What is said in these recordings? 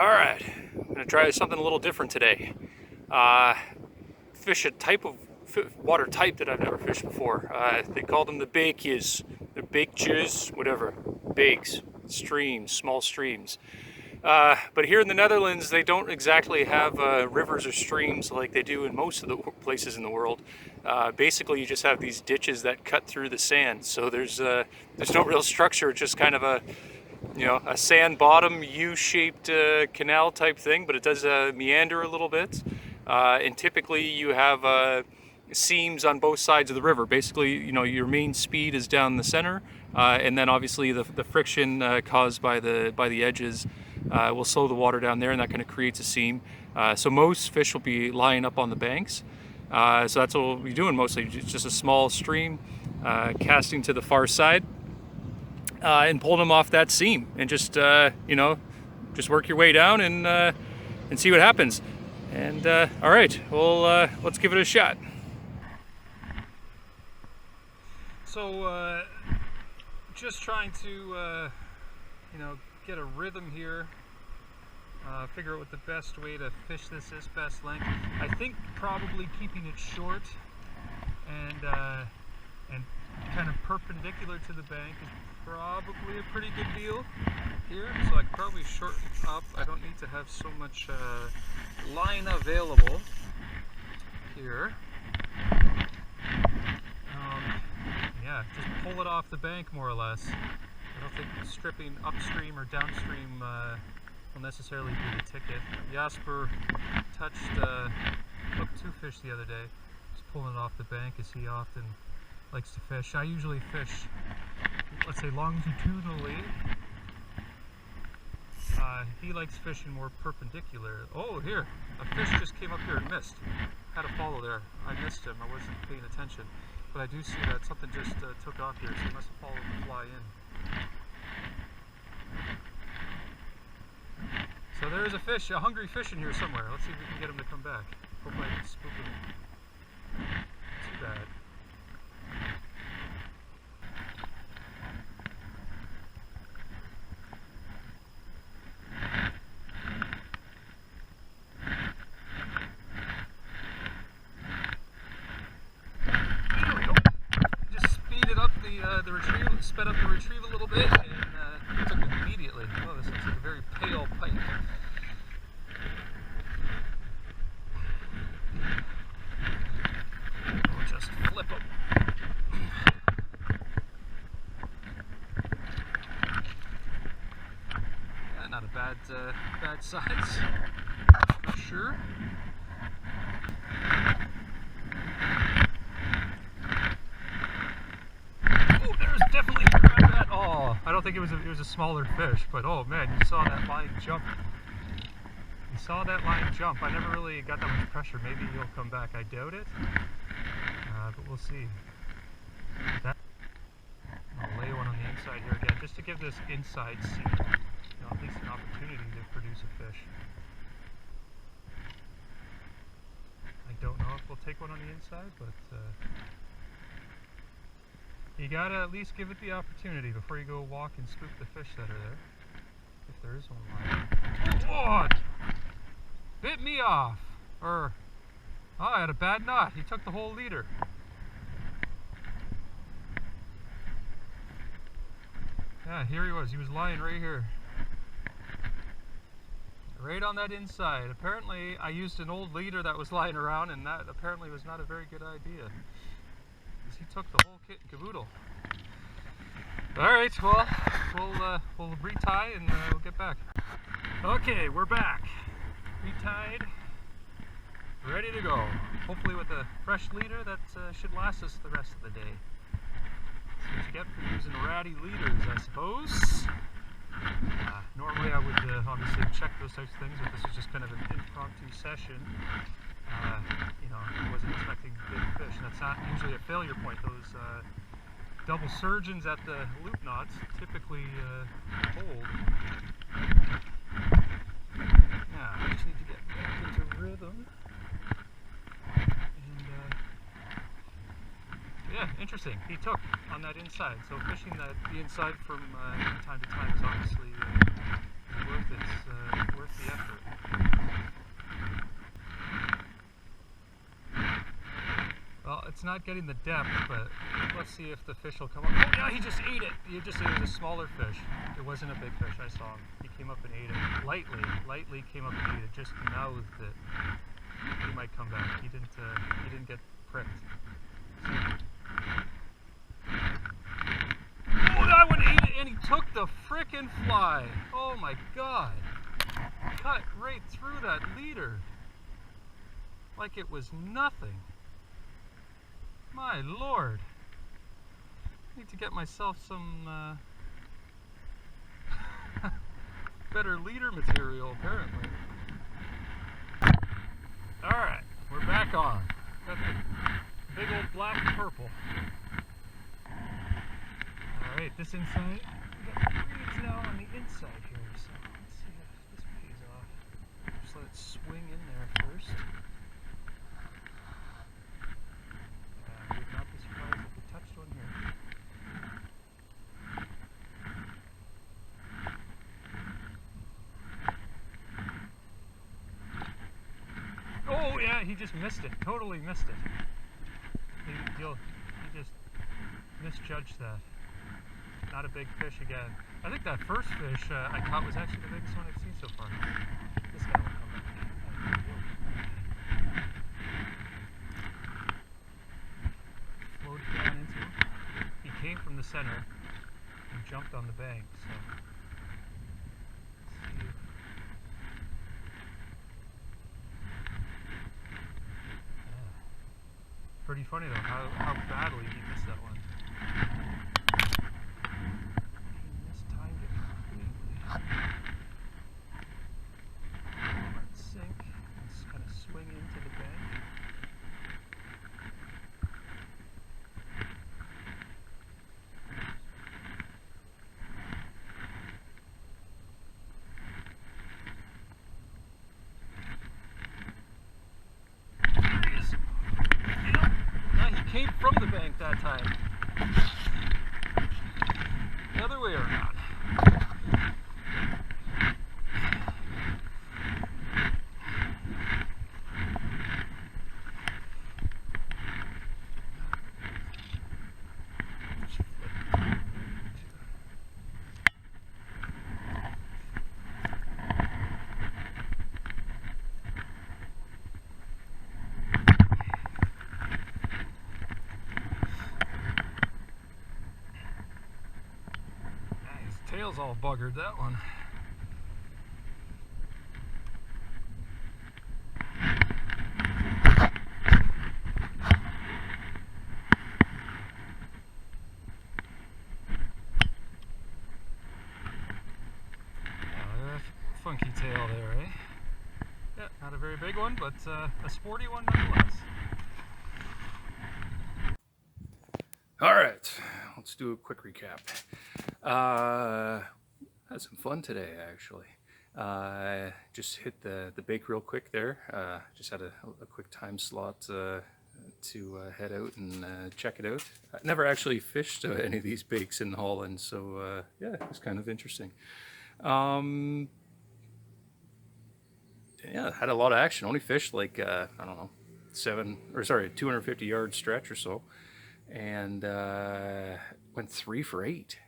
Alright, I'm going to try something a little different today. Fish a type of water type that I've never fished before. They call them the Beeks. They're Beeks, whatever. Beeks, streams, small streams. But here in the Netherlands, they don't exactly have rivers or streams like they do in most of the places in the world. Basically, you just have these ditches that cut through the sand. So there's no real structure, just kind of a sand bottom, U-shaped canal type thing, but it does meander a little bit. And typically you have seams on both sides of the river. Basically, your main speed is down the center, and then obviously the friction caused by the edges will slow the water down there, and that kind of creates a seam. So most fish will be lying up on the banks. So that's what we'll be doing mostly, just a small stream, casting to the far side. And pulling them off that seam, and just work your way down and see what happens. And all right, well, let's give it a shot. So just trying to get a rhythm here, figure out what the best way to fish this is, best length. I think probably keeping it short and kind of perpendicular to the bank is probably a pretty good deal here. So I can probably shorten up. I don't need to have so much line available here. Yeah, just pull it off the bank more or less. I don't think stripping upstream or downstream will necessarily be the ticket. Jasper hooked 2 fish the other day. Just pulling it off the bank as he often likes to fish. I usually fish, let's say, longitudinally. He likes fishing more perpendicular. Oh, here, a fish just came up here and missed. Had a follow there. I missed him. I wasn't paying attention. But I do see that something just took off here, so he must have followed the fly in. So there is a fish, a hungry fish in here somewhere. Let's see if we can get him to come back. Hopefully I can spook him. Too bad. The retrieve, sped up the retrieve a little bit, and took it immediately. Oh, this looks like a very pale pike. We'll just flip him. Yeah, not a bad size, for sure. I don't think it was a smaller fish, but oh man, you saw that line jump. You saw that line jump. I never really got that much pressure. Maybe he'll come back. I doubt it, but we'll see. I'll lay one on the inside here again, just to give this inside seam, at least an opportunity to produce a fish. I don't know if we'll take one on the inside, but you gotta at least give it the opportunity before you go walk and spook the fish that are there. If there is one lying. Oh! Bit me off! I had a bad knot. He took the whole leader. Yeah, here he was. He was lying right here. Right on that inside. Apparently, I used an old leader that was lying around, and that apparently was not a very good idea. He took the whole kit and caboodle. Alright, well, we'll retie and we'll get back. Okay, we're back. Retied, ready to go. Hopefully with a fresh leader that should last us the rest of the day. That's what you get for using ratty leaders, I suppose. Normally I would obviously check those types of things, but this was just kind of an impromptu session. I wasn't expecting big fish, and that's not usually a failure point. Those double surgeons at the loop knots typically hold. Yeah, I just need to get back into rhythm. And yeah, interesting. He took on that inside, so fishing the inside from time to time is obviously worth the effort. it's not getting the depth, but let's see if the fish will come up. Oh yeah, he just ate it. He just ate it. It was a smaller fish. It wasn't a big fish. I saw him. He came up and ate it. Lightly came up and ate it. Just mouthed it. He might come back. He didn't get pricked. So. Oh, that one ate it, and he took the frickin' fly. Oh my God. Cut right through that leader. Like it was nothing. My Lord. I need to get myself some better leader material, apparently. Alright, we're back on. Got the big old black and purple. Alright, this inside, we got the reeds now on the inside here, so let's see if this pays off. Just let it swing in there first. I would not be surprised if it touched one here. Oh yeah, he just missed it. Totally missed it. He just misjudged that. Not a big fish again. I think that first fish I caught was actually the biggest one I've seen so far. This guy will come back. Floated down into him. He came from the center and jumped on the bank, so let's see. Pretty funny though, how badly he missed that one. He mistimed it completely. Let it sink and kind of swing into the bank. Came from the bank that time. The other way around. Tail's all buggered, that one. Funky tail there, eh? Yeah, not a very big one, but a sporty one nonetheless. Alright, let's do a quick recap. Had some fun today, actually. Just hit the bake real quick there. Just had a quick time slot to head out and check it out. I never actually fished any of these bakes in Holland, so yeah, it was kind of interesting. Yeah, had a lot of action. Only fished like I don't know, 250 yard stretch or so, and went 3 for 8.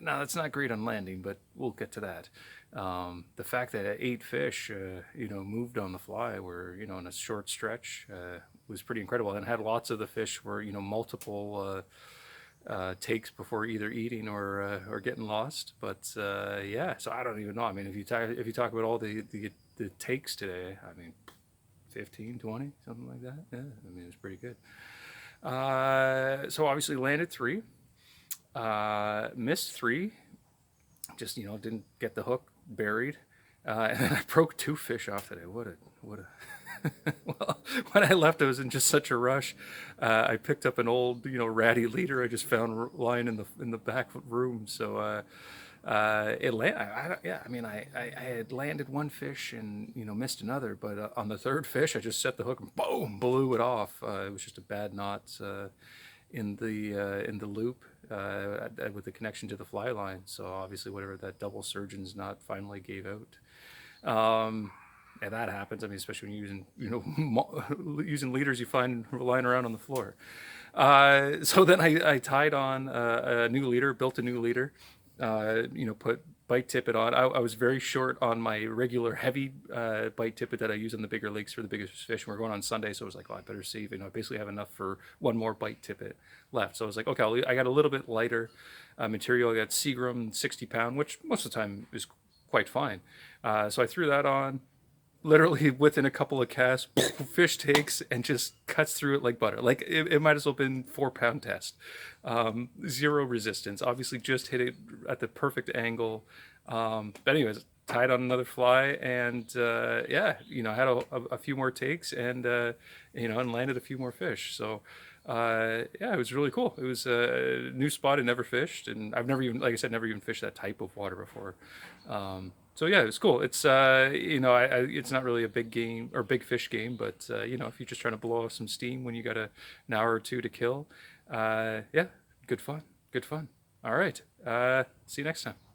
Now that's not great on landing, but we'll get to that. The fact that 8 fish, moved on the fly, were in a short stretch, was pretty incredible. And had lots of the fish were multiple takes before either eating or getting lost. But yeah, so I don't even know. I mean, if you talk about all the takes today, I mean, 15, 20, something like that. Yeah, I mean, it was pretty good. So obviously landed 3. Missed 3, just didn't get the hook buried, and then I broke 2 fish off today. What a well, when I left I was in just such a rush. I picked up an old ratty leader I just found lying in the back room, so it I had landed 1 fish and missed another, but on the 3rd fish I just set the hook and boom, blew it off. It was just a bad knot in the loop with the connection to the fly line. So obviously whatever that double surgeon's knot finally gave out. and that happens. I mean, especially when you're using, using leaders you find lying around on the floor. So then I tied on a new leader, built a new leader, put bite tippet on. I was very short on my regular heavy bite tippet that I use on the bigger lakes for the biggest fish. And we're going on Sunday, so I was like, oh, I better save. I basically have enough for one more bite tippet left. So I was like, okay, I got a little bit lighter material. I got Seagram 60 pound, which most of the time is quite fine. So I threw that on, literally within a couple of casts, fish takes and just cuts through it like butter. Like it might as well have been 4 pound test. Zero resistance. Obviously, just hit it at the perfect angle. But anyways, tied on another fly, and yeah, I had a few more takes, and and landed a few more fish. So. Yeah, it was really cool. It was a new spot I never fished, and I've never even, like I said, never even fished that type of water before. So yeah, it was cool. It's it's not really a big game or big fish game, but if you're just trying to blow off some steam when you got an hour or two to kill, yeah, good fun, good fun. All right, see you next time.